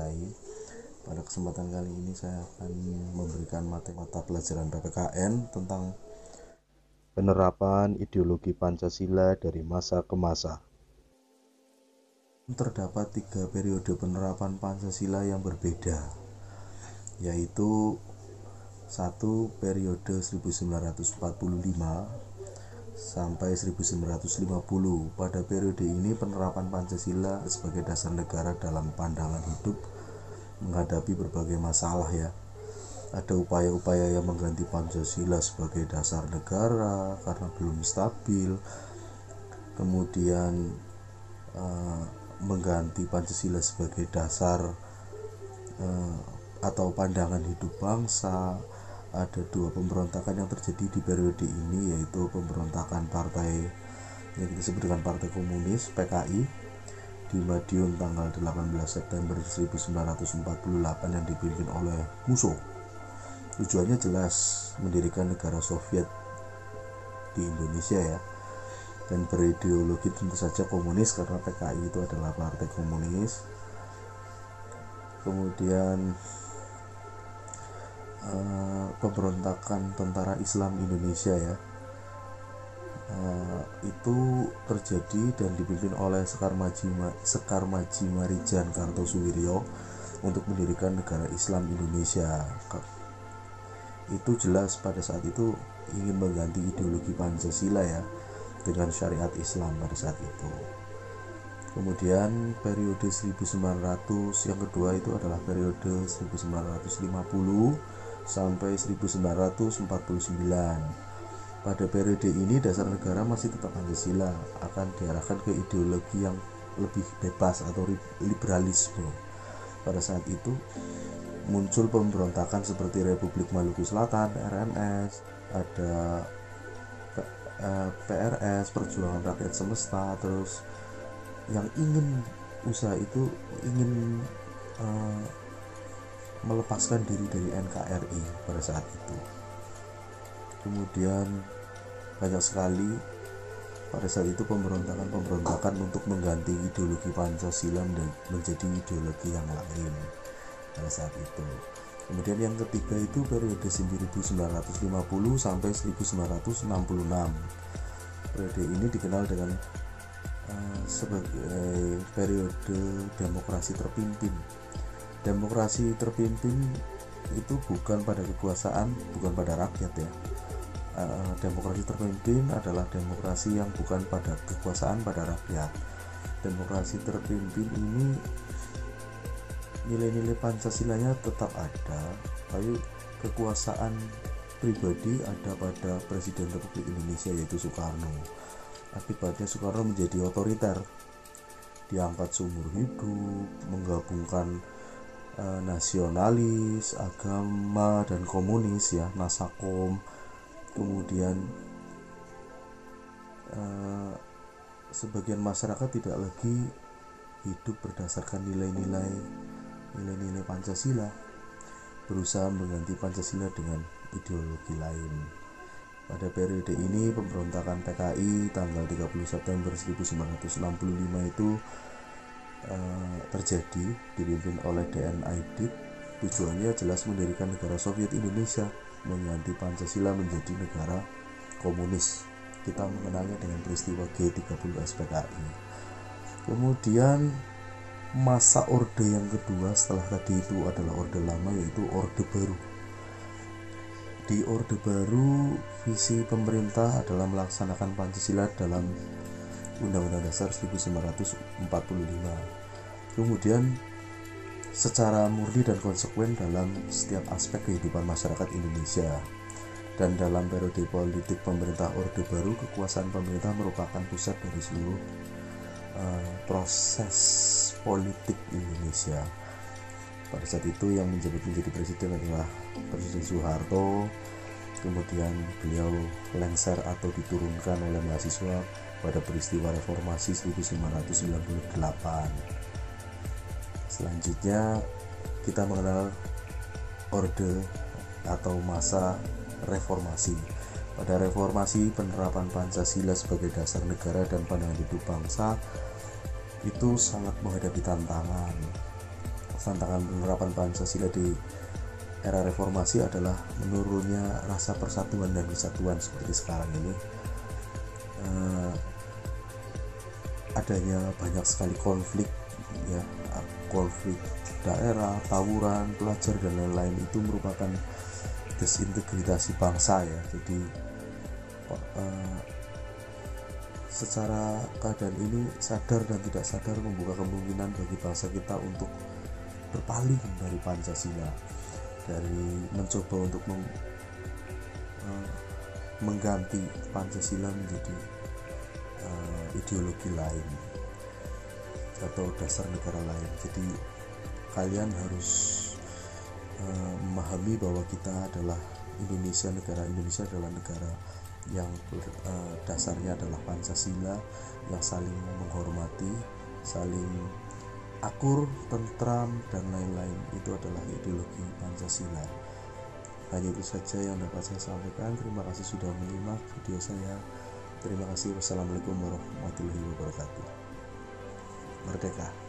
cintai. Pada kesempatan kali ini saya akan memberikan materi mata pelajaran PPKN tentang penerapan ideologi Pancasila dari masa ke masa. Terdapat 3 periode penerapan Pancasila yang berbeda, yaitu 1. Periode 1945 sampai 1950. Pada periode ini penerapan Pancasila sebagai dasar negara dalam pandangan hidup menghadapi berbagai masalah ya. Ada upaya-upaya yang mengganti Pancasila sebagai dasar negara karena belum stabil. Kemudian mengganti Pancasila sebagai dasar atau pandangan hidup bangsa. Ada 2 pemberontakan yang terjadi di periode ini, yaitu pemberontakan partai yang kita sebut dengan Partai Komunis PKI di Madiun tanggal 18 September 1948 yang dipimpin oleh Musso. Tujuannya jelas, mendirikan negara Soviet di Indonesia ya, dan berideologi tentu saja komunis karena PKI itu adalah partai komunis. Kemudian pemberontakan Tentara Islam Indonesia ya, itu terjadi dan dipimpin oleh Sekar Maji Marijan Kartosuwiryo untuk mendirikan negara Islam Indonesia. Itu jelas pada saat itu ingin mengganti ideologi Pancasila ya dengan syariat Islam pada saat itu. Kemudian periode 1900 yang kedua itu adalah periode 1950 sampai 1949. Pada periode ini dasar negara masih tetap Pancasila, akan diarahkan ke ideologi yang lebih bebas atau liberalisme. Pada saat itu muncul pemberontakan seperti Republik Maluku Selatan, RMS, ada PRS, Perjuangan Rakyat Semesta, terus yang ingin usaha itu ingin melepaskan diri dari NKRI pada saat itu. Kemudian banyak sekali pada saat itu pemberontakan untuk mengganti ideologi Pancasila menjadi ideologi yang lain pada saat itu. Kemudian yang ketiga itu periode 1950 sampai 1966. Periode ini dikenal dengan sebagai periode demokrasi terpimpin. Demokrasi terpimpin itu bukan pada kekuasaan, bukan pada rakyat ya. Demokrasi terpimpin adalah demokrasi yang bukan pada kekuasaan, pada rakyat. Demokrasi terpimpin ini nilai-nilai Pancasilanya tetap ada, tapi kekuasaan pribadi ada pada Presiden Republik Indonesia yaitu Soekarno. Akibatnya Soekarno menjadi otoriter, diangkat seumur hidup, menggabungkan nasionalis, agama dan komunis ya, Nasakom. Kemudian sebagian masyarakat tidak lagi hidup berdasarkan nilai-nilai Pancasila, berusaha mengganti Pancasila dengan ideologi lain. Pada periode ini pemberontakan PKI tanggal 30 September 1965 itu terjadi, dipimpin oleh DN Aidit. Tujuannya jelas mendirikan negara Soviet Indonesia, mengganti Pancasila menjadi negara komunis. Kita mengenalnya dengan peristiwa G30 SPKI. Kemudian masa orde yang kedua setelah tadi itu adalah orde lama, yaitu orde baru. Di orde baru visi pemerintah adalah melaksanakan Pancasila dalam Undang-Undang Dasar 1945. Kemudian secara murni dan konsekuen dalam setiap aspek kehidupan masyarakat Indonesia. Dan dalam periode politik pemerintah Orde Baru, kekuasaan pemerintah merupakan pusat dari seluruh proses politik Indonesia. Pada saat itu yang menjadi presiden adalah Presiden Soeharto. Kemudian beliau lengser atau diturunkan oleh mahasiswa pada peristiwa reformasi 1998. Selanjutnya kita mengenal orde atau masa reformasi. Pada reformasi, penerapan Pancasila sebagai dasar negara dan pandangan hidup bangsa itu sangat menghadapi tantangan. tantangan penerapan Pancasila di era reformasi adalah menurunnya rasa persatuan dan kesatuan seperti sekarang ini. Adanya banyak sekali konflik, ya, konflik daerah, tawuran, pelajar dan lain-lain, itu merupakan desintegrasi bangsa ya. Jadi secara keadaan ini sadar dan tidak sadar membuka kemungkinan bagi bangsa kita untuk berpaling dari Pancasila, dari mencoba untuk mengganti Pancasila menjadi ideologi lain atau dasar negara lain. Jadi kalian harus memahami bahwa kita adalah Indonesia, negara Indonesia adalah negara yang dasarnya adalah Pancasila, yang saling menghormati, saling akur, tentram dan lain-lain. Itu adalah ideologi Pancasila. Hanya itu saja yang dapat saya sampaikan. Terima kasih sudah menyimak video saya. Terima kasih. Wassalamualaikum warahmatullahi wabarakatuh. Merdeka.